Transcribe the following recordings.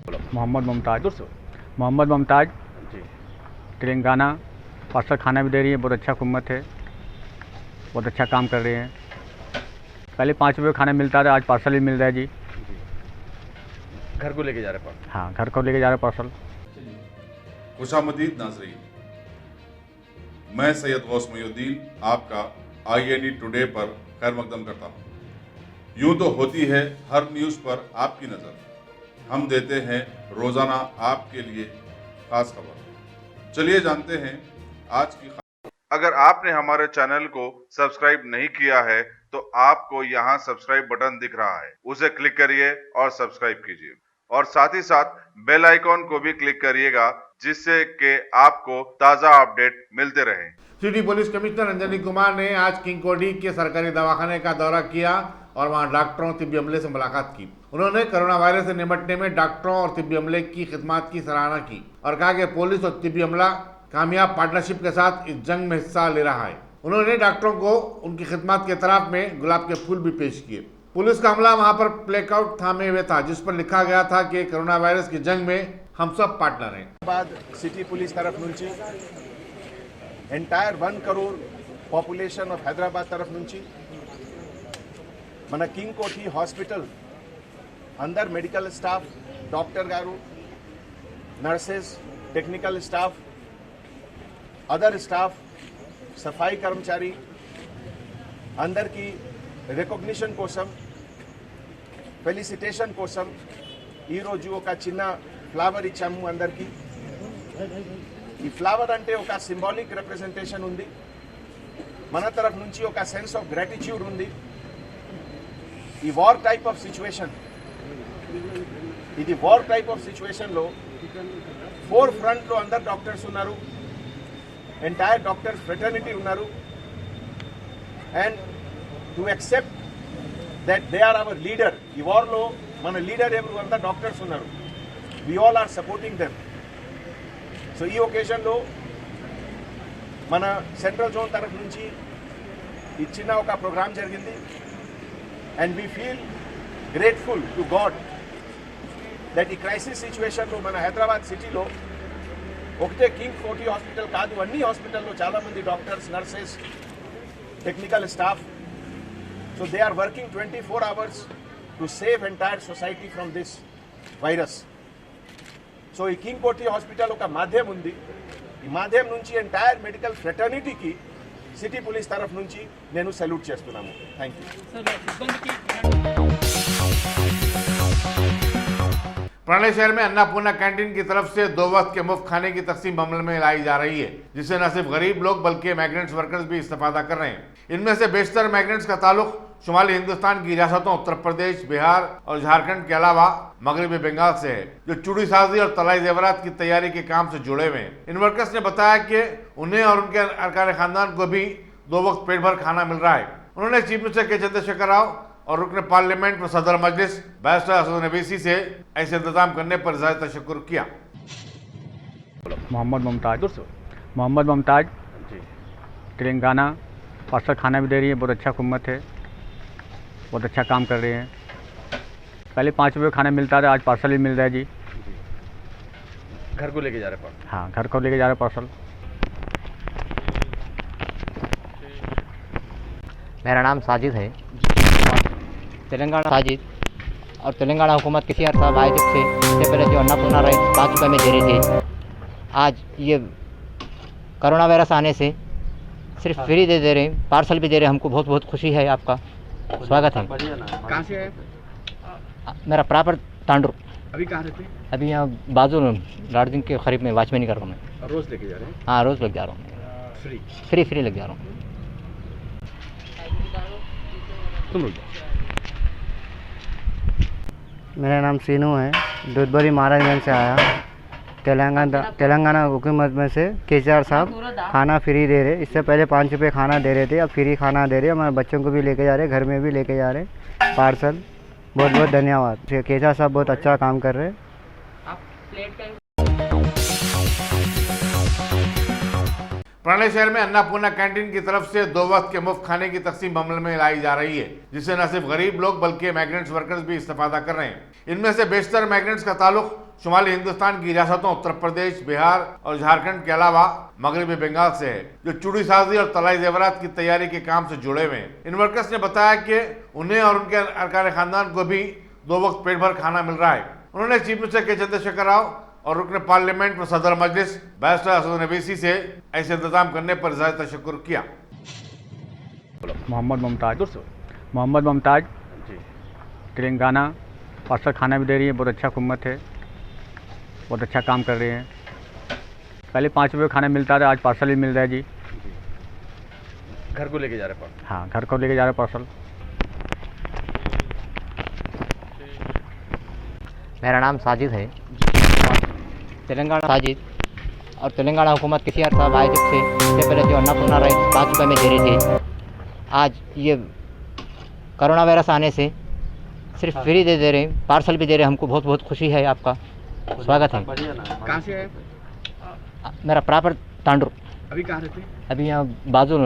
मोहम्मद मुमताज़ मोहम्मद मुमताज़ जी। Telangana. Parcel खाना भी दे रही है, बहुत अच्छा हुकूमत है, बहुत अच्छा काम कर रहे हैं। पहले 5 रुपये खाना मिलता था, आज पार्सल भी मिल रहा है जी। घर को लेके जा रहे हैं हाँ, घर को लेके जा रहे हैं पार्सल। खुशामदीद नाजरीन, मैं सैयद गौस मोइनुद्दीन आपका INE टुडे पर खैर मकदम करता हूँ। यूं तो होती है हर न्यूज़ पर आपकी नज़र, हम देते हैं रोज़ाना आपके लिए खास खबर। चलिए जानते हैं आज की खबर। अगर आपने हमारे चैनल को सब्सक्राइब नहीं किया है तो आपको यहाँ सब्सक्राइब बटन दिख रहा है, उसे क्लिक करिए और सब्सक्राइब कीजिए, और साथ ही साथ बेल आइकॉन को भी क्लिक करिएगा, जिससे कि आपको ताज़ा अपडेट मिलते रहें। City police commissioner Anjani Kumar ने आज किंग कोठी के सरकारी दवाखाने का दौरा किया और वहां डॉक्टरों और तिब्बी अमले से मुलाकात की। उन्होंने कोरोना वायरस से निपटने में डॉक्टरों और तिब्बी अमले की खिदमत की सराहना की और कहा कि पुलिस और तिब्बी अमला कामयाब पार्टनरशिप के साथ इस जंग में हिस्सा ले रहा है। उन्होंने डॉक्टरों को उनकी खिदमत के तरफ में गुलाब के फूल भी पेश किए। पुलिस का अमला वहां पर प्लेकाउट थामे हुए था, जिस पर लिखा गया था कि कोरोना वायरस की जंग में हम सब पार्टनर हैं। बाद सिटी पुलिस तरफ నుంచి entire 1 crore population of Hyderabad तरफ నుంచి మన కింగ్ కోఠి హాస్పిటల్ अंदर మెడికల్ స్టాఫ్, డాక్టర్ గారు, nurses, technical staff, other staff, సఫాయి కర్మచారి అందరికీ రికగ్నిషన్ కోసం, ఫెలిసిటేషన్ కోసం ఈరోజు ఒక చిన్న ఫ్లవర్ ఇచ్చాము అందరికీ. ఈ ఫ్లవర్ అంటే ఒక సింబాలిక్ రిప్రజెంటేషన్ ఉంది, మన తరఫు నుంచి ఒక సెన్స్ ఆఫ్ గ్రాటిట్యూడ్ ఉంది. ఈ వార్ టైప్ ఆఫ్ సిచ్యువేషన్, ఇది వార్ టైప్ ఆఫ్ సిచ్యువేషన్లో 4 ఫ్రంట్లో అందరు డాక్టర్స్ ఉన్నారు, ఎంటైర్ డాక్టర్స్ ఫ్రెటర్నిటీ ఉన్నారు. And to accept that they are our leader, ఈ వార్లో మన లీడర్ ఎవరు అంతా డాక్టర్స్ ఉన్నారు. we all are supporting them. So ఈ ఒకేషన్లో మన సెంట్రల్ జోన్ తరఫు నుంచి ఇచ్చిన ఒక ప్రోగ్రామ్ జరిగింది. And we feel grateful to God that ఈ క్రైసిస్ సిచ్యువేషన్లో మన హైదరాబాద్ సిటీలో ఒకటే కింగ్ కోఠి హాస్పిటల్ కాదు, అన్ని హాస్పిటల్లో చాలామంది doctors, nurses, technical staff, so they are working 24 hours to save entire society from this virus. So ఈ కింగ్ కోఠి హాస్పిటల్ ఒక మాధ్యం ఉంది, ఈ మాధ్యం నుంచి ఎంటైర్ మెడికల్ ఫ్రెటర్నిటీకి సిటీ పోలీస్ తరఫు నుంచి నేను సెల్యూట్ చేస్తున్నాను. Thank you. पुराने शहर में अन्नपूर्णा कैंटीन की तरफ से 2 वक्त के मुफ्त खाने की तकसीम अमल में लाई जा रही है, जिससे न सिर्फ गरीब लोग बल्कि माइग्रेंट्स वर्कर्स भी इस्तेफादा कर रहे हैं। इनमें से बेशतर माइग्रेंट्स का ताल्लुक शुमाली हिंदुस्तान की रियासतों उत्तर प्रदेश, बिहार और झारखंड के अलावा मगरबी बंगाल से है, जो चूड़ी साजी और तलाई जेवरात की तैयारी के काम से जुड़े हुए हैं। इन वर्कर्स ने बताया कि उन्हें और उनके अरकान खानदान को भी 2 वक्त पेट भर खाना मिल रहा है। उन्होंने चीफ मिनिस्टर के चंद्रशेखर राव और रुकन पार्लियामेंट व सदर मजलिस बैरिस्टर असद नवीसी से ऐसे इंतजाम करने पर ज़ाहिर तशक्कुर किया। मोहम्मद मुमताज़ जी। तेलंगाना। पार्सल खाना भी दे रही है, बहुत अच्छा हुकूमत है, बहुत अच्छा काम कर रहे हैं। पहले 5 रुपये खाना मिलता था, आज पार्सल भी मिल रहा है जी। घर को लेके जा रहे हैं हाँ, घर को लेके जा रहे हैं पार्सल। मेरा नाम साजिद है, तेलंगाना साजिद। और तेलंगाना हुकूमत किसी अर्सा आए जब से इससे पहले जो अन्नपूर्णा राइस 5 रुपये में दे रहे थे, आज ये कोरोना वायरस आने से सिर्फ फ्री दे रहे हैं, पार्सल भी दे रहे हैं। हमको बहुत बहुत खुशी है, आपका स्वागत है। कहाँ से है? मेरा प्रॉपर तांडुर। अभी कहाँ रहते हैं? अभी यहाँ बाजू गार्डन के करीब में वॉचमैनी कर रहा हूँ मैं। रोज लेके जा रहे हैं? हाँ, रोज़ लग जा रहा हूँ, फ्री लग जा रहा हूँ। तुम लोग मेरा नाम सीनू है, दूधबरी महाराजगंज से आया। तेलंगाना हुकूमत में से केसीआर साहब खाना फ्री दे रहे। इससे पहले 5 रुपये खाना दे रहे थे, अब फ्री खाना दे रहे। हमारे बच्चों को भी लेके जा रहे, घर में भी लेके जा रहे पार्सल। बहुत बहुत धन्यवाद। केसीआर साहब बहुत अच्छा काम कर रहे। पुराने शहर में अन्नपूर्णा कैंटीन की तरफ से 2 वक्त के मुफ्त खाने की तकसीम अमल में लाई जा रही है, जिससे न सिर्फ गरीब लोग बल्कि माइग्रेंट्स वर्कर्स भी इस्तेफादा कर रहे हैं। इनमें से बेशतर माइग्रेंट्स का ताल्लुक शुमाली हिंदुस्तान की रियासतों उत्तर प्रदेश, बिहार और झारखंड के अलावा मगरबी बंगाल से है, जो चूड़ी साजी और तलाई जेवरात की तैयारी के काम से जुड़े हुए हैं। इन वर्कर्स ने बताया कि उन्हें और उनके अरकान खानदान को भी 2 वक्त पेट भर खाना मिल रहा है। उन्होंने चीफ मिनिस्टर के चंद्रशेखर राव और रुकन पार्लियामेंट व सदर मजलिस बैरिस्टर असद नवीसी से ऐसे इंतजाम करने पर इज़हार तशक्कुर किया। मोहम्मद मुमताज दूर से मोहम्मद मुमताज जी। तेलंगाना पार्सल खाना भी दे रही है, बहुत अच्छा हुकूमत है, बहुत अच्छा काम कर रहे हैं। पहले 5 रुपये खाना मिलता था, आज पार्सल भी मिल रहा है जी। घर को लेके जा रहे हैं हाँ, घर को लेके जा रहे हैं पार्सल। मेरा नाम साजिद है। तेलंगाना साजिद और तेलंगाना हुकूमत किसी अर्सा आए जब से इससे पहले जो अन्नपूर्णा राइस 5 रुपये में दे रहे थे, आज ये कोरोना वायरस आने से सिर्फ फ्री दे रहे हैं, पार्सल भी दे रहे हैं। हमको बहुत बहुत खुशी है, आपका स्वागत है। कहाँ से है? मेरा प्रॉपर तांडुर। अभी कहाँ रहते हैं? अभी यहाँ बाजू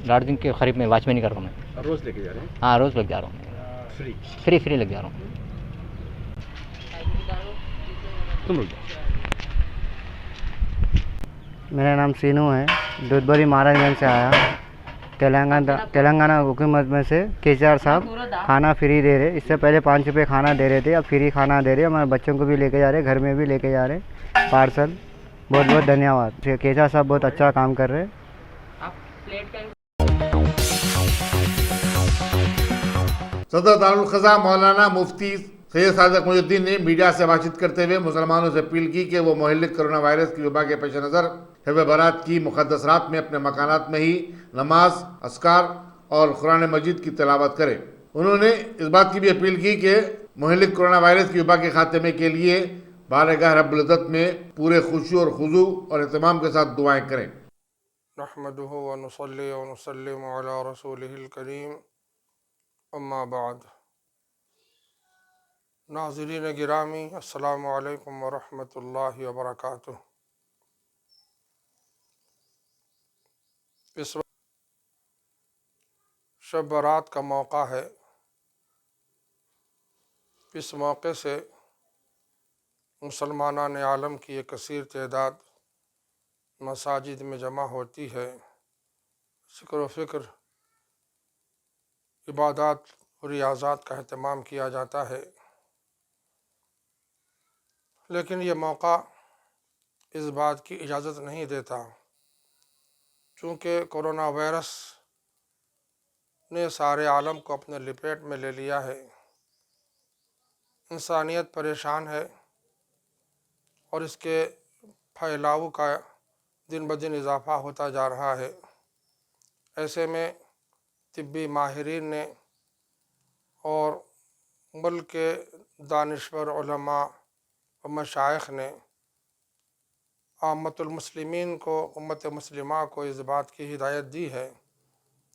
लार्जिंग के करीब में वाचमैनी कर रहा हूँ मैं। और रोज लेके जा रहे हैं? हाँ, रोज़ लग जा रहा हूँ, फ्री फ्री लग जा रहा हूँ। तुम रुक जाओ। मेरा नाम सीनू है, दूधबरी महाराजगंज से आया। तेलंगाना हुकूमत में से केसीआर साहब खाना फ्री दे रहे। इससे पहले 5 रुपये खाना दे रहे थे, अब फ्री खाना दे रहे। हमारे बच्चों को भी लेके जा रहे, घर में भी लेके जा रहे पार्सल। बहुत बहुत धन्यवाद। केसीआर साहब बहुत अच्छा काम कर रहे हैं। सदर दारुल ख़ज़ा मौलाना मुफ्ती सैयद सादिक मुहिउद्दीन ने मीडिया से बातचीत करते हुए मुसलमानों से अपील की कि वो मुहल्लिक कोरोना वायरस की वबा के पेश नज़र शब बारात की मुक़द्दस रात में अपने मकानात में ही नमाज, अस्कार और कुरान मजीद की तिलावत करें। उन्होंने इस बात की भी अपील की कि मुहल्लिक कोरोना वायरस की वबा के खात्मे के लिए बारगाह रब्बुल इज़्ज़त में पूरे खुशू और खुजू और एहतमाम के साथ दुआएं करें। नहमदुहु व नुसल्ली व नुसल्लिमु अला रसूलिहिल करीम, अम्मा बाद। नाज़रीन गिरामी, अस्सलामु अलैकुम व रहमतुल्लाहि व बरकातुहू। इस वक्त शब बारात का मौका है। इस मौके से मुसलमानान आलम की एक कसीर तादाद मसाजिद में जमा होती है। ज़िक्र व फ़िक्र, इबादत और रियाज़ात का अहतमाम किया जाता है। लेकिन ये मौका इस बात की इजाज़त नहीं देता, चूँकि कोरोना वायरस ने सारे आलम को अपने लपेट में ले लिया है। इंसानियत परेशान है और इसके फैलाव का दिन ब दिन इजाफ़ा होता जा रहा है। ऐसे में तिब्बी माहिरीन ने और मुल्क के दानिश्वर उलमा व मशाइख ने आमतुल मुस्लिमीन को, उम्मत मुस्लिमा को इस बात की हिदायत दी है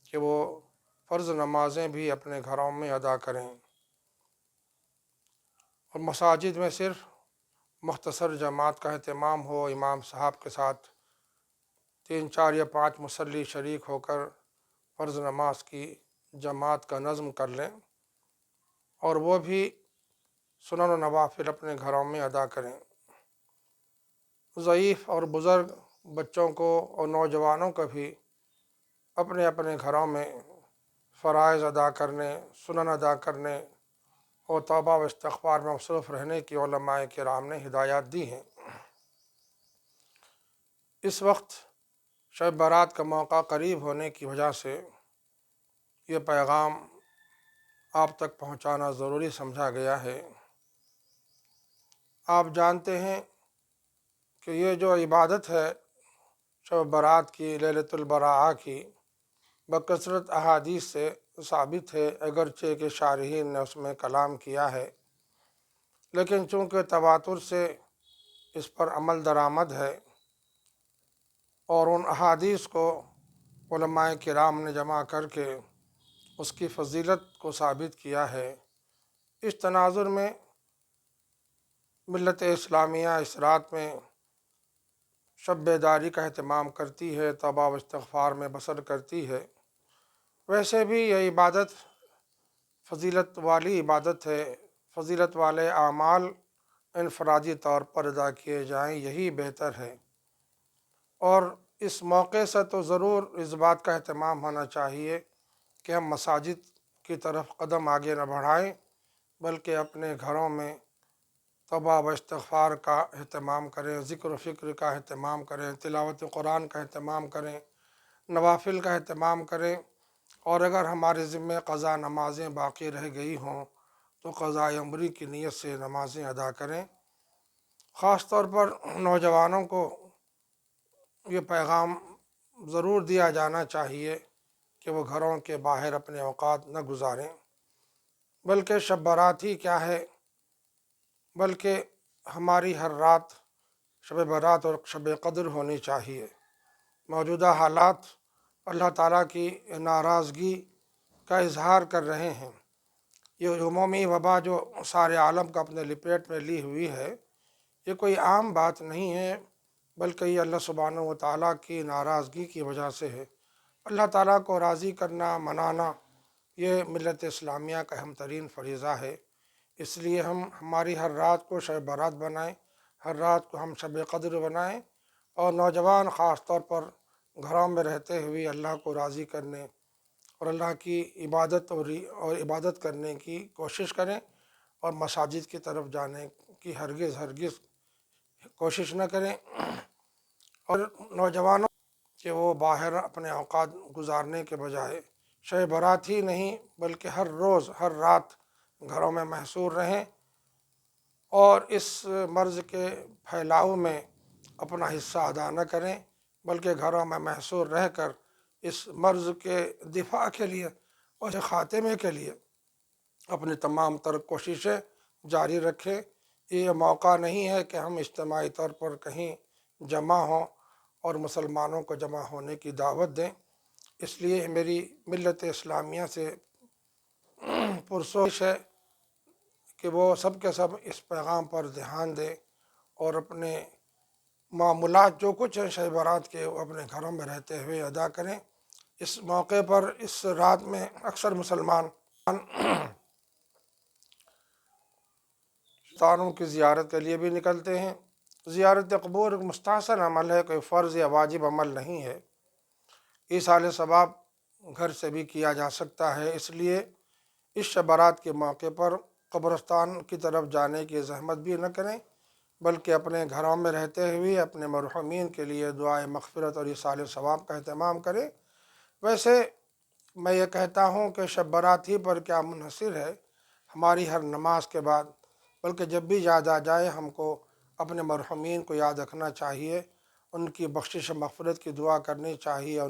कि वो फ़र्ज़ नमाज़ें भी अपने घरों में अदा करें और मसाजिद में सिर्फ़ मुख्तसर जमात का अहतमाम हो। इमाम साहब के साथ 3, 4 या 5 मुसल्ली शरीक होकर फ़र्ज़ नमाज की जमात का नज़्म कर लें और वो भी सुनन व नवाफिल अपने घरों में अदा करें। ज़ईफ़ और बुज़ुर्ग बच्चों को और नौजवानों को भी अपने अपने घरों में फ़राइज़ अदा करने, सुनन अदा करने और तौबा व इस्तिग़फ़ार में मसरूफ़ रहने की उलमाए किराम ने हिदायत दी हैं। इस वक्त शब बारात का मौका करीब होने की वजह से ये पैगाम आप तक पहुंचाना ज़रूरी समझा गया है। आप जानते हैं कि ये जो इबादत है शब बारात की, लैलतुल बराआ की, बकसरत अहादीस से साबित है, अगरचे के शारहीन ने उसमें कलाम किया है, लेकिन चूँकि तवातुर से इस पर अमल दरामद है और उन अहादीस को उलमाए किराम ने जमा करके उसकी फजीलत को साबित किया है। इस तनाजुर में मिल्लत इस्लामिया इस रात में शब बेदारी का अहतमाम करती है, तौबा व इस्तिग़फ़ार में बसर करती है। वैसे भी यह इबादत फजीलत वाली इबादत है। फजीलत वाले आमाल इनफरादी तौर पर अदा किए जाएं, यही बेहतर है। और इस मौके से तो ज़रूर इस बात का एहतमाम होना चाहिए कि हम मसाजिद की तरफ कदम आगे न बढ़ाएं, बल्कि अपने घरों में तौबा व इस्तिग़फ़ार का अहतमाम करें, ज़िक्र व फ़िक्र का अहतमाम करें, तिलावत कुरान का अहतमाम करें, नवाफिल का अहतमाम करें। और अगर हमारे ज़िम्मे क़ज़ा नमाज़ें बाक़ी रह गई हों तो क़ज़ा उम्री की नीयत से नमाज़ें अदा करें। ख़ास तौर पर नौजवानों को ये पैगाम ज़रूर दिया जाना चाहिए कि वो घरों के बाहर अपने औक़ात न गुजारें, बल्कि शब बारात ही क्या है, बल्कि हमारी हर रात शब बारात और शब क़द्र होनी चाहिए। मौजूदा हालात अल्लाह ताला की नाराज़गी का इजहार कर रहे हैं। ये उमूमी वबा जो सारे आलम का अपने लपेट में ली हुई है, ये कोई आम बात नहीं है, बल्कि ये अल्लाह सुब्हानहू व तआला की नाराज़गी की वजह से है। अल्लाह ताला को राज़ी करना, मनाना, ये मिल्लत इस्लामिया का अहम तरीन फ़रीज़ा है। इसलिए हम हमारी हर रात को शब बारात बनाएं, हर रात को हम शब क़द्र बनाएं, और नौजवान ख़ास तौर पर घरों में रहते हुए अल्लाह को राज़ी करने और अल्लाह की इबादत और इबादत करने की कोशिश करें, और मसाजिद की तरफ जाने की हरगिज़ कोशिश न करें। और नौजवानों कि वो बाहर अपने औक़ात गुजारने के बजाय शब बारात ही नहीं बल्कि हर रोज़ हर रात घरों में महसूर रहें, और इस मर्ज़ के फैलाव में अपना हिस्सा अदा न करें, बल्कि घरों में महसूर रहकर इस मर्ज़ के दिफा के लिए और ख़ात्मे के लिए अपनी तमाम तर कोशिशें जारी रखें। ये मौका नहीं है कि हम इज्तिमाई तौर पर कहीं जमा हों और मुसलमानों को जमा होने की दावत दें। इसलिए मेरी मिल्लत इस्लामिया से पुरसोश है कि वो सब के सब इस पैगाम पर ध्यान दें और अपने मामूलात जो कुछ है शब बारात के वो अपने घरों में रहते हुए अदा करें। इस मौके पर इस रात में अक्सर मुसलमान स्थानों की ज़ियारत के लिए भी निकलते हैं। ज़ियारत क़बूर एक मुस्तहसन अमल है, कोई फ़र्ज़ या वाजिब अमल नहीं है। ईसाल सवाब घर से भी किया जा सकता है। इसलिए इस शब बारात के मौके पर कब्रिस्तान की तरफ जाने की ज़हमत भी न करें, बल्कि अपने घरों में रहते हुए अपने मरहूमीन के लिए दुआए मग़फ़िरत और ईसाल सवाब का अहतमाम करें। वैसे मैं ये कहता हूँ कि शब बारात ही पर क्या मुनहसर है हमारी हर नमाज के बाद, बल्कि जब भी याद आ जाए हमको अपने मरहूमीन को याद रखना चाहिए, उनकी बख्शिश मग़फ़िरत की दुआ करनी चाहिए,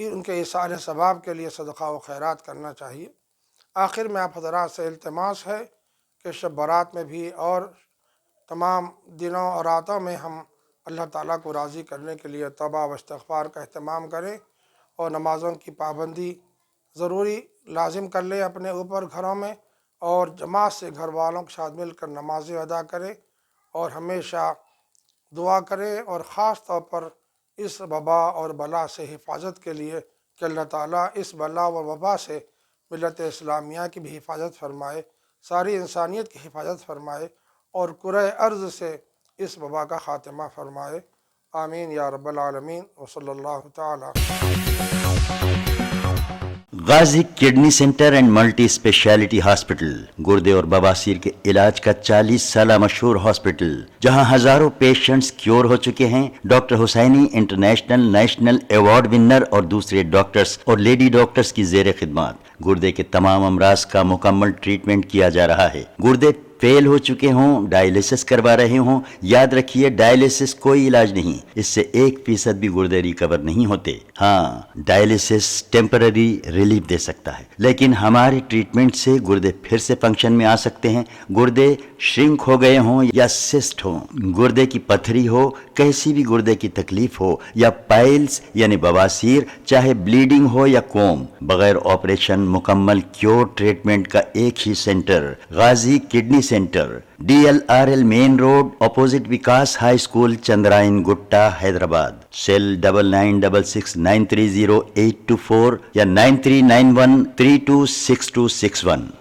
उनके ईसाल सवाब के लिए सदक़ा व खैरात करना चाहिए। आखिर में आप हज़रात से इल्तिमास है कि शब बारात में भी और तमाम दिनों और रातों में हम अल्लाह ताला को राज़ी करने के लिए तौबा व इस्तिग़फ़ार का अहतमाम करें, और नमाज़ों की पाबंदी ज़रूरी लाजिम कर लें अपने ऊपर घरों में, और जमात से घर वालों के साथ मिलकर नमाज़ें अदा करें, और हमेशा दुआ करें, और ख़ास तौर पर इस वबा और बला से हिफाजत के लिए कि अल्लाह ताला इस बला व वबा से मिल्लत इस्लामिया की भी हिफाजत फरमाए, सारी इंसानियत की हिफाजत फरमाए, और कुरे अर्ज़ से इस वबा का ख़ात्मा फरमाए। आमीन या रब्बल आलमीन व सल्लल्लाहु तआला। Ghazi kidney centre and multi speciality hospital, गुर्दे और बवासीर के इलाज का 40 साल मशहूर हॉस्पिटल, जहां हजारों पेशेंट्स क्योर हो चुके हैं। Doctor Husaini international national award winner और दूसरे डॉक्टर्स और लेडी डॉक्टर्स की जेर खिदमत गुर्दे के तमाम अमराज का मुकम्मल ट्रीटमेंट किया जा रहा है। गुर्दे फेल हो चुके हों, डायलिसिस करवा रहे हों, याद रखिए डायलिसिस कोई इलाज नहीं, इससे 1% भी गुर्दे रिकवर नहीं होते। हाँ, डायलिसिस टेम्पररी रिलीफ दे सकता है, लेकिन हमारे ट्रीटमेंट से गुर्दे फिर से फंक्शन में आ सकते हैं। गुर्दे श्रिंक हो गए हों या सिस्ट हो, गुर्दे की पथरी हो, कैसी भी गुर्दे की तकलीफ हो, या पाइल्स यानी बवासीर, चाहे ब्लीडिंग हो या कोम, बगैर ऑपरेशन मुकम्मल क्योर ट्रीटमेंट का एक ही centre, Ghazi kidney centre, DLRL main road, opposite Vikas high school, Chandrayan Gutta, Hyderabad. Cell 9966930824 या 9391326261।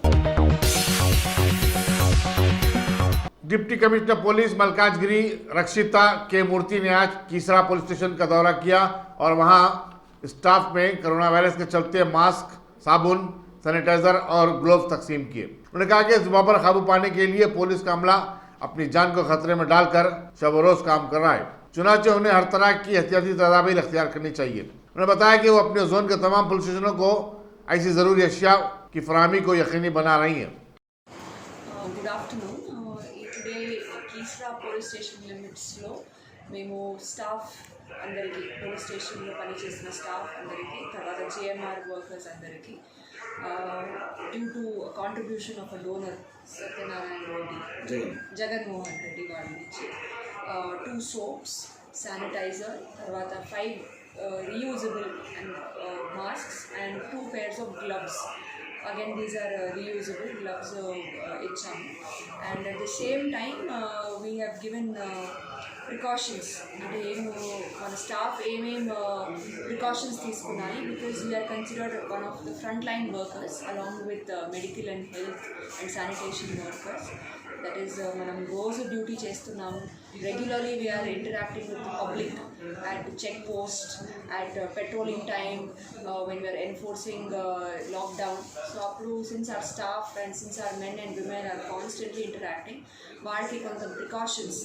डिप्टी कमिश्नर पुलिस मलकाजगिरी रक्षिता के मूर्ति ने आज कीसरा पुलिस स्टेशन का दौरा किया और वहां स्टाफ में कोरोना वायरस के चलते मास्क, साबुन, सैनिटाइजर और ग्लोव तकसीम किए। उन्होंने कहा कि इस वबा पर काबू पाने के लिए पुलिस का अमला अपनी जान को खतरे में डालकर शब रोज काम कर रहा है। चुनाचे उन्हें हर तरह की एहतियाती तदाबीर अख्तियार करनी चाहिए। उन्होंने बताया कि वो अपने जोन के तमाम पुलिस स्टेशनों को ऐसी ज़रूरी अशिया की फराहमी को यकीनी बना रही हैं। Good afternoon. Today Keesara police station లిమిట్స్లో మేము స్టాఫ్ అందరికీ, పోలీస్ స్టేషన్లో పనిచేసిన స్టాఫ్ అందరికీ, తర్వాత జేఎంఆర్ వర్కర్స్ అందరికీ due to contribution of a donor Satyanarayana Reddy, Jaganmohan Reddy వాళ్ళ నుంచి 2 soaps, శానిటైజర్, తర్వాత 5 reusable and masks and 2 pairs of gloves. Again, these are reusable gloves icham, and at the same time we have given precautions. అంటే మన staff ఏమేం precautions తీసుకున్నాయి, because we are considered one of the front line workers along with medical and health and sanitation workers. That is మనం రోజు duty చేస్తున్నాము. Regularly we are interacting with the public at check post, at patrolling time, when we are enforcing lockdown. So appu since our staff and since our men and women are constantly interacting, వాళ్ళకి కొంత precautions,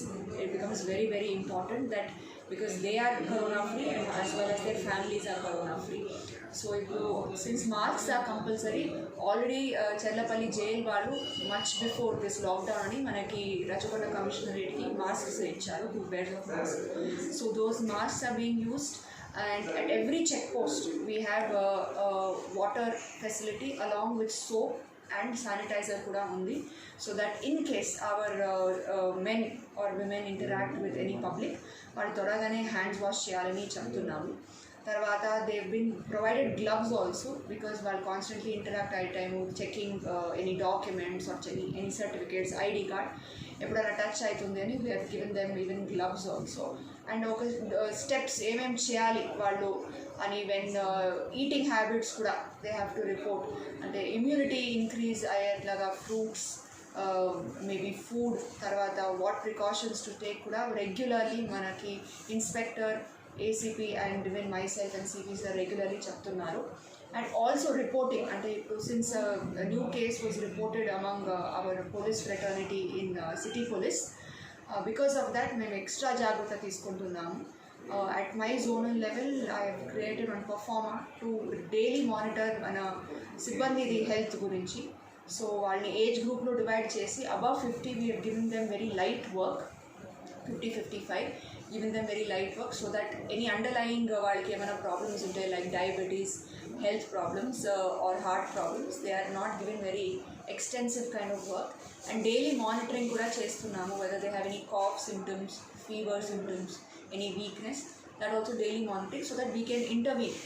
it becomes very very important that because they are corona free and as well as their families are corona free. So since masks are compulsory, already Chellapalli jail వాళ్ళు much before this lockdown అని మనకి Rachakonda commissionerate కి masks ఇచ్చారు, 2 pairs of masks. So those masks are being used, and at every check post we have a water facility along with soap and sanitizer kuda undi, so that in case our men or women interact with any public, వాళ్ళు త్వరగానే hands wash చేయాలని చెప్తున్నాము. తర్వాత they been provided gloves also, because వాళ్ళు constantly interact అయ్యే time checking any documents or checking any certificates, ID card ఎప్పుడైనా touch అవుతుంది అని we have given them even gloves also. And ఒక స్టెప్స్ ఏమేమి చేయాలి వాళ్ళు అని, వెన్ ఈటింగ్ హ్యాబిట్స్ కూడా దే హ్యావ్ టు రిపోర్ట్. అంటే ఇమ్యూనిటీ ఇంక్రీజ్ అయ్యేట్లాగా ఫ్రూట్స్, మేబీ ఫుడ్, తర్వాత వాట్ ప్రికాషన్స్ టు టేక్ కూడా రెగ్యులర్లీ మనకి inspector, ACP and even my self and సిపీస్ regularly చెప్తున్నారు. అండ్ ఆల్సో రిపోర్టింగ్, అంటే ఇప్పుడు since new case was reported among our police fraternity in city police, because of that మేము extra జాగ్రత్త తీసుకుంటున్నాము. At my zonal level, I have created one performer to daily monitor మన సిబ్బంది health గురించి. So వాళ్ళని age గ్రూప్లో divide చేసి above 50 we have given them very light work, 50-55 given them very light work, so that any underlying వాళ్ళకి ఏమైనా problems ఉంటాయి like diabetes, health problems or heart problems, they are not given very extensive kind of work. And daily monitoring కూడా చేస్తున్నాము, whether they have any cough symptoms, fever symptoms, any weakness, that also daily monitoring so that we can intervene.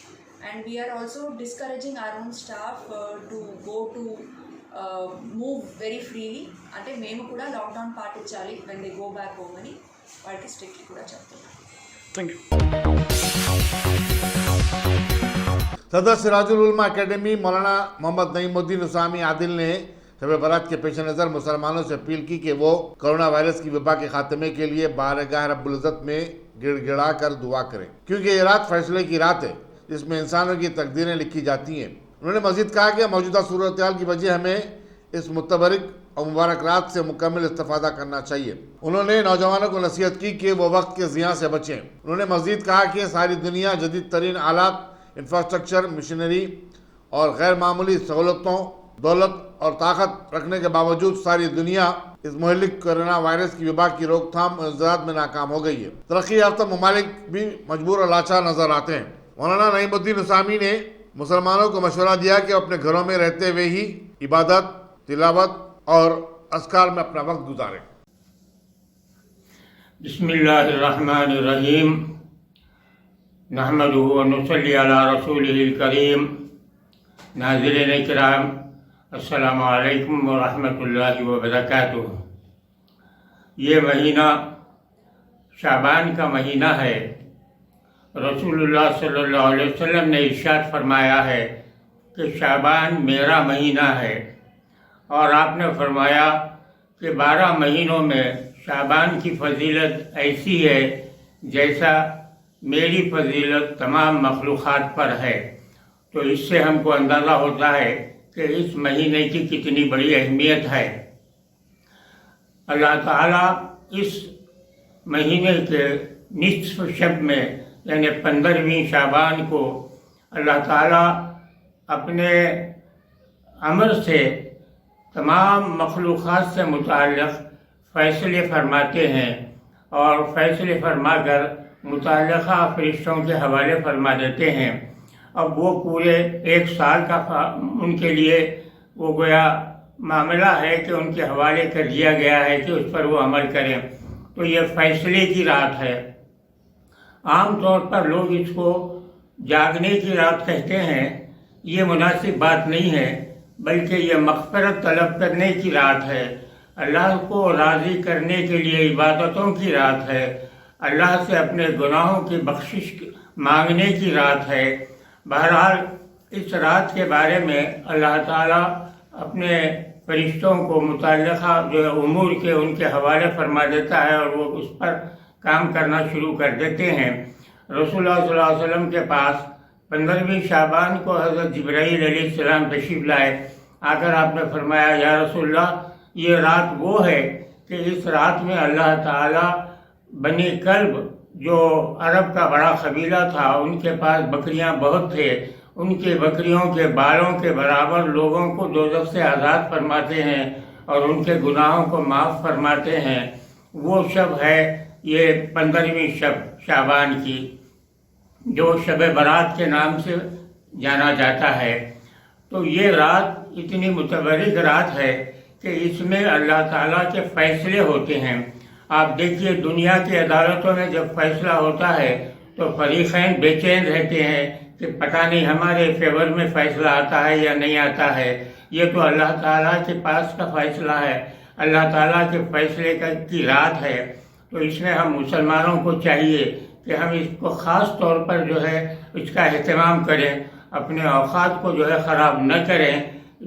And we are also discouraging our own staff to go to move very freely. అంటే మేము కూడా lockdown పాటించాలి when they go back home అని వాళ్ళకి strictly కూడా చెప్తున్నాం. Thank you. सदर सिराजुल उलमा अकेडमी मौलाना मोहम्मद नईमुद्दीन उसामी आदिल ने शब बरात के पेश नज़र मुसलमानों से अपील की कि वो कोरोना वायरस की वबा के खात्मे के लिए बारगाह रब्बुल इज़्ज़त में गिड़गिड़ा कर दुआ करें, क्योंकि ये रात फैसले की रात है जिसमें इंसानों की तकदीरें लिखी जाती हैं। उन्होंने मज़ीद कहा कि मौजूदा सूरत हाल की वजह हमें इस मुतबरिक और मुबारक रात से मुकम्मल इस्तेफादा करना चाहिए। उन्होंने नौजवानों को नसीहत की कि वो वक्त के ज़िया से बचें। उन्होंने मज़ीद कहा कि सारी दुनिया जदीद तरीन आलात, इंफ्रास्ट्रक्चर, मशीनरी और गैर मामूली सहूलतों, दौलत और ताकत रखने के बावजूद सारी दुनिया इस मुहलिक कोरोना वायरस की वबा की रोकथाम और इज़्ज़ात में नाकाम हो गई है। तरक्की याफ्ता ममालिक भी मजबूर और लाचार नजर आते हैं। मौलाना नईमुद्दीन उसामी ने मुसलमानों को मशवरा दिया कि अपने घरों में रहते हुए ही इबादत, तिलावत और अस्कार में अपना वक्त गुजारें। बिस्मिल्लाहिर्रहमानिर्रहीम, नहमदुहु व नुसल्ली अला रसूलिहिल करीम। नाज़रीन इकराम, अस्सलामु अलैकुम व रहमतुल्लाहि व बरकातुहू। ये महीना शाबान का महीना है। रसूलुल्लाह सल्लल्लाहु अलैहि वसल्लम ने इरशाद फरमाया है कि शाबान मेरा महीना है, और आपने फरमाया کہ 12 महीनों में शाबान की फजीलत ऐसी है जैसा मेरी फजीलत तमाम मखलूक़ात पर है। तो इससे हमको अंदाज़ा होता है कि इस महीने की कितनी बड़ी अहमियत है। अल्लाह ताला इस महीने के निस्फ शब में यानी 15वीं शाबान को अल्लाह ताला अपने अमर से तमाम मखलूक़ात से मुताल्लिक़ फ़ैसले फरमाते हैं और फ़ैसले फरमाकर मुताल्लिक़ा फ़रिश्तों के हवाले फरमा देते हैं। अब वो पूरे एक साल का उनके लिए वो गोया मामला है कि उनके हवाले कर दिया गया है कि उस पर वो अमल करें। तो ये फ़ैसले की रात है। आम तौर पर लोग इसको जागने की रात कहते हैं। ये मुनासिब बात नहीं है, बल्कि ये मग़फ़िरत तलब करने की रात है, अल्लाह को राज़ी करने के लिए इबादतों की रात है, अल्लाह से अपने गुनाहों की बख्शिश मांगने की रात है। बहरहाल इस रात के बारे में अल्लाह ताला अपने फरिश्तों को मुतल्लिक़ा जो है उमूर के उनके हवाले फरमा देता है और वो उस पर काम करना शुरू कर देते हैं। रसूलुल्लाह सल्लल्लाहु अलैहि वसल्लम के पास 15वीं शाबान को हज़रत जिब्राईल अलैहिस्सलाम तशरीफ़ लाए। आकर आपने फरमाया, या रसूलल्लाह, ये रात वो है कि इस रात में अल्लाह ताला बनी कल्ब जो अरब का बड़ा कबीला था, उनके पास बकरियां बहुत थे, उनके बकरियों के बालों के बराबर लोगों को दोज़ख से आज़ाद फरमाते हैं और उनके गुनाहों को माफ़ फरमाते हैं। वो शब है ये 15वीं शब शाबान की, जो शब बरात के नाम से जाना जाता है। तो ये रात इतनी मुतबरिक रात है कि इसमें अल्लाह ताला के फ़ैसले होते हैं। आप देखिए, दुनिया की अदालतों में जब फैसला होता है तो फरीक़ैन बेचैन रहते हैं कि पता नहीं हमारे फेवर में फ़ैसला आता है या नहीं आता है। ये तो अल्लाह ताला के पास का फ़ैसला है, अल्लाह ताला के फ़ैसले की रात है। तो इसमें हम मुसलमानों को चाहिए कि हम इसको ख़ास तौर पर जो है इसका एहतमाम करें, अपने औक़ात को जो है ख़राब न करें,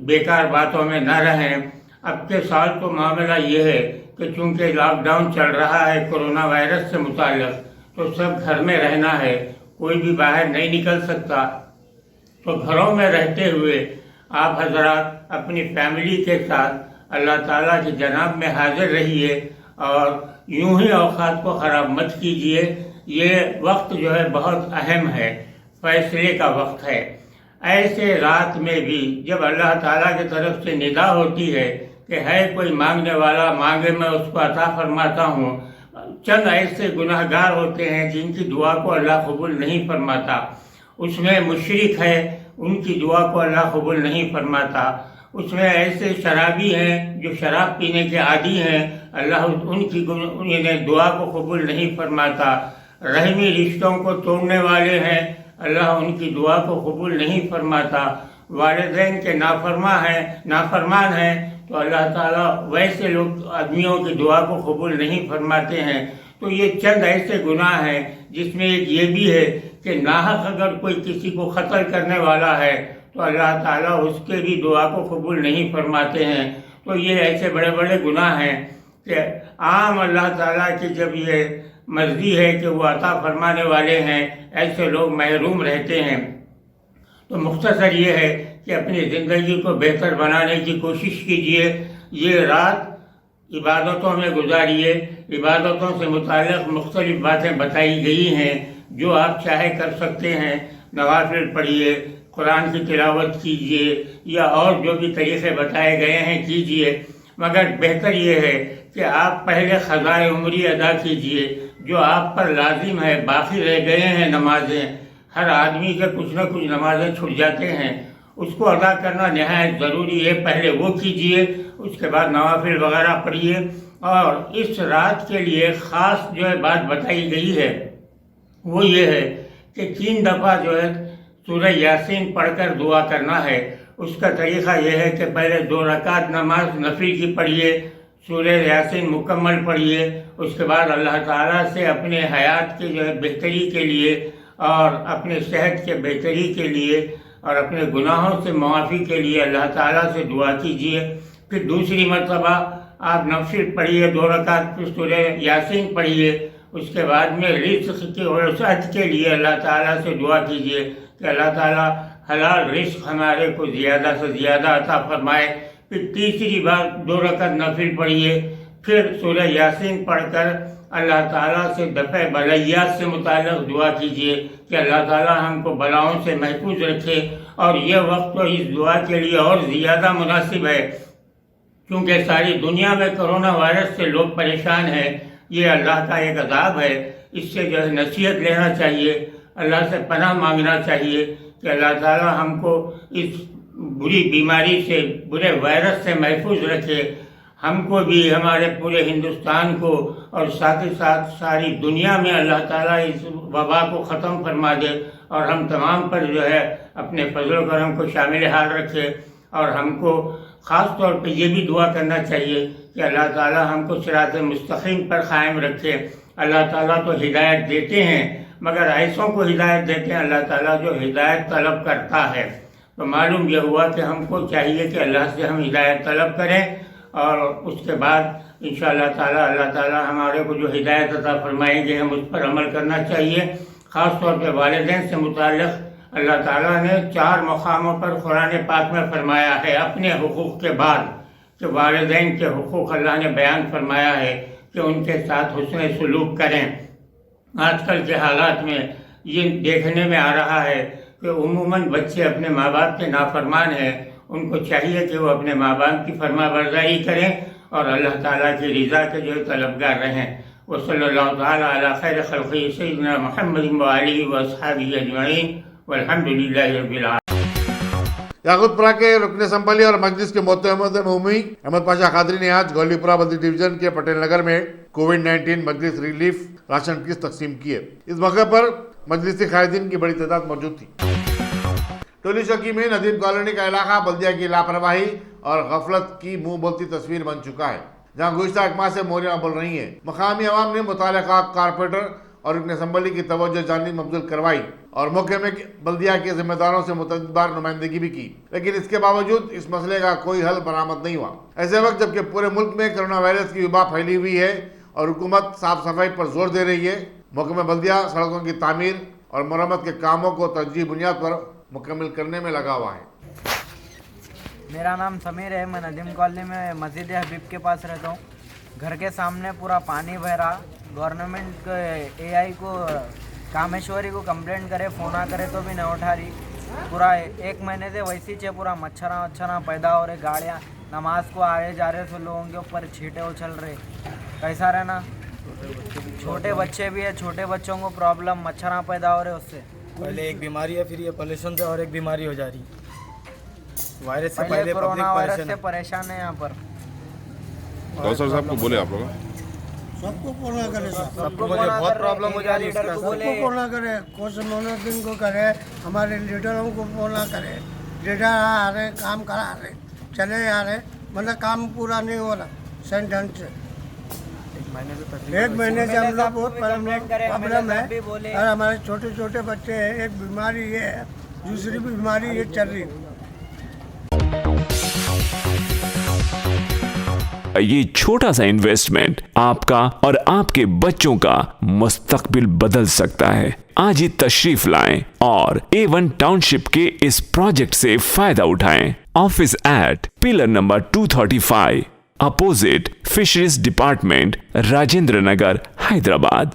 बेकार बातों में न रहें। अब के साल तो मामला ये है कि चूँकि लॉकडाउन चल रहा है कोरोना वायरस से मुताल्लिक़, तो सब घर में रहना है, कोई भी बाहर नहीं निकल सकता। तो घरों में रहते हुए आप हज़रात अपनी फैमिली के साथ अल्लाह ताला की जनाब में हाजिर रहिए और यूं ही औक़ात को ख़राब मत कीजिए। ये वक्त जो है बहुत अहम है, फ़ैसले का वक्त है। ऐसे रात में भी जब अल्लाह ताला की तरफ से निदा होती है कि है कोई मांगने वाला, मांगे मैं उसको अता फरमाता हूँ। चंद ऐसे गुनाहगार होते हैं जिनकी दुआ को अल्लाह कबूल नहीं फरमाता, उसमें मुशरिक है, उनकी दुआ को अल्लाह कबूल नहीं फरमाता। उसमें ऐसे शराबी हैं जो शराब पीने के आदी हैं, अल्लाह उनकी उन्हें दुआ को कबूल नहीं फरमाता। रहमी रिश्तों को तोड़ने वाले हैं, अल्लाह उनकी दुआ को कबूल नहीं फरमाता। वालिदैन के नाफरमान हैं तो अल्लाह ताला वैसे लोग आदमियों की दुआ को कबूल नहीं फरमाते हैं। तो ये चंद ऐसे गुनाह हैं जिसमें एक ये भी है कि नाहक अगर कोई किसी को कत्ल करने वाला है तो अल्लाह ताला उसके भी दुआ को कबूल नहीं फरमाते हैं। तो ये ऐसे बड़े बड़े गुनाह हैं कि आम अल्लाह ताला की जब ये मर्ज़ी है कि वो अता फरमाने वाले हैं, ऐसे लोग महरूम रहते हैं। तो मुख्तसर ये है कि अपनी ज़िंदगी को बेहतर बनाने की कोशिश कीजिए। ये रात इबादतों में गुजारिए, इबादतों से मुताल्लिक़ मुख्तलिफ़ बातें बताई गई हैं, जो आप चाहे कर सकते हैं। नवाफिल पढ़िए, कुरान की तिलावत कीजिए या और जो भी तरीक़े बताए गए हैं कीजिए। मगर बेहतर ये है कि आप पहले क़ज़ाए उम्री अदा कीजिए, जो आप पर लाजिम है। बाकी रह गए हैं नमाजें, हर आदमी के कुछ न कुछ नमाजें छूट जाते हैं, उसको अदा करना नहायत ज़रूरी है। पहले वो कीजिए, उसके बाद नवाफिल वगैरह पढ़िए। और इस रात के लिए ख़ास जो है बात बताई गई है वो ये है कि 3 दफ़ा जो है सूरह यासीन पढ़कर दुआ करना है। उसका तरीक़ा यह है कि पहले 2 रकात नमाज नफिल की पढ़िए, सूरह यासीन मुकम्मल पढ़िए। उसके बाद अल्लाह ताला से अपने हयात के जो है बेहतरी के लिए और अपने सेहत के बेहतरी के लिए और अपने गुनाहों से मुआफ़ी के लिए अल्लाह ताला से दुआ कीजिए। फिर दूसरी मरतबा آپ نفل پڑھیے 2 رکعت پھر سورہ یاسین پڑھیے. اس کے بعد میں رزق کی وسعت کے لیے اللہ تعالیٰ سے دعا کیجیے کہ اللہ تعالیٰ حلال رزق ہمارے کو زیادہ سے زیادہ عطا فرمائے. پھر تیسری بار 2 رکعت نفل پڑھیے, پھر سورہ یاسین پڑھ کر اللہ تعالیٰ سے دفع بلیات سے متعلق دعا کیجیے کہ اللہ تعالیٰ ہم کو بلاؤں سے محفوظ رکھے. اور یہ وقت تو اس دعا کے لیے اور زیادہ مناسب ہے کیونکہ ساری دنیا میں کرونا وائرس سے لوگ پریشان ہیں. یہ اللہ کا ایک عذاب ہے. اس سے جو ہے نصیحت لینا چاہیے, اللہ سے پناہ مانگنا چاہیے کہ اللہ تعالیٰ ہم کو اس بری بیماری سے, برے وائرس سے محفوظ رکھے. ہم کو بھی, ہمارے پورے ہندوستان کو, اور ساتھ ہی ساتھ ساری دنیا میں اللہ تعالیٰ اس وبا کو ختم فرما دے اور ہم تمام پر جو ہے اپنے فضل و کرم کو شامل حال رکھے. اور ہم کو خاص طور پہ یہ بھی دعا کرنا چاہیے کہ اللہ تعالیٰ ہم کو صراط مستقیم پر قائم رکھے. اللہ تعالیٰ تو ہدایت دیتے ہیں مگر ایسوں کو ہدایت دیتے ہیں اللہ تعالیٰ جو ہدایت طلب کرتا ہے. تو معلوم یہ ہوا کہ ہم کو چاہیے کہ اللہ سے ہم ہدایت طلب کریں اور اس کے بعد انشاءاللہ تعالیٰ اللہ تعالیٰ ہمارے کو جو ہدایت عطا فرمائیں گے ہم اس پر عمل کرنا چاہیے. خاص طور پہ والدین سے متعلق اللہ تعالیٰ نے 4 مقاموں پر قرآن پاک میں فرمایا ہے اپنے حقوق کے بعد کہ والدین کے حقوق اللہ نے بیان فرمایا ہے کہ ان کے ساتھ حسن سلوک کریں. آج کل کے حالات میں یہ دیکھنے میں آ رہا ہے کہ عموماً بچے اپنے ماں باپ کے نافرمان ہیں. ان کو چاہیے کہ وہ اپنے ماں باپ کی فرما برداری کریں اور اللہ تعالیٰ کی رضا کے جو طلبگار رہیں. وصلی اللہ تعالیٰ علی خیر خلقہ سیدنا محمد وآلہ واصحابہ اجمعین والحمد للہ رب العالمین. یاقوت پورہ کے رکن اسمبلی اور مجلس کے معتمد مہمی احمد پاشا قادری نے آج گولی پورہ بلدی ڈویژن کے پٹیل نگر میں کووڈ-19 مجلس ریلیف راشن کٹس تقسیم کیے. اس موقع پر مجلسی قائدین کی بڑی تعداد موجود تھی. ٹولی چوکی میں ندیم کالونی کا علاقہ بلدیہ کی لاپرواہی اور غفلت کی منہ بولتی تصویر بن چکا ہے جہاں گزشتہ 1 ماہ سے موریاں بول رہی ہیں. مقامی عوام نے متعلقہ کارپوریٹر اور رکن اسمبلی کی توجہ جانب مبذول کروائی اور موقع میں بلدیہ کے ذمہ داروں سے متعدد بار نمائندگی بھی کی, لیکن اس کے باوجود اس مسئلے کا کوئی حل برآمد نہیں ہوا. ایسے وقت جبکہ پورے ملک میں کرونا وائرس کی وبا پھیلی ہوئی ہے اور حکومت صاف صفائی پر زور دے رہی ہے, موقع میں بلدیہ سڑکوں کی تعمیر اور مرمت کے کاموں کو ترجیحی بنیاد پر مکمل کرنے میں لگا ہوا ہے. میرا نام سمیر ہے, میں ندیم کالونی میں مسجد حبیب کے پاس رہتا ہوں. گھر کے سامنے پورا پانی بہ رہا. گورنمنٹ اے آئی کو کامیشوری کو کمپلینٹ کرے, فون کرے تو بھی نہیں اٹھا رہی. پورا 1 مہینے سے ویسی چھ پورا مچھراں پیدا ہو رہے. گاڑیاں نماز کو آئے جا رہے تو لوگوں کے اوپر چھینٹے اچھل رہے. کیسا رہنا, چھوٹے بچے بھی ہے, چھوٹے بچوں کو پرابلم مچھراں پیدا ہو رہے. اس سے پہلے ایک بیماری ہے, پھر یہ پولیوشن سے اور ایک بیماری ہو جا رہی. وائرس سے پہلے کورونا وائرس سے پریشان ہے یہاں پر. ڈاکٹر صاحب کو بولے آپ لوگ سب کو کورونا کرے, سب کو بہت پرابلم ہو جا رہی ہے. سب کو کورونا کرے, کووڈ-19 کو کرے, ہمارے لیڈروں کو کورونا کرے. لیڈر آ رہے, کام کرا رہے, چلے آ رہے, مطلب کام پورا نہیں ہو رہا صحیح ڈھنگ سے. 1 مہینے سے ہم لوگ بہت پرابلم ہے اور ہمارے چھوٹے چھوٹے بچے ہیں. ایک بیماری یہ ہے, دوسری بیماری یہ چل رہی ہے. یہ چھوٹا سا انویسٹمنٹ آپ کا اور آپ کے بچوں کا مستقبل بدل سکتا ہے. آج ہی تشریف لائیں اور A1 ٹاؤن شپ کے اس پروجیکٹ سے فائدہ اٹھائیں. Office at pillar number 235 opposite fisheries department, Rajendra Nagar, Hyderabad.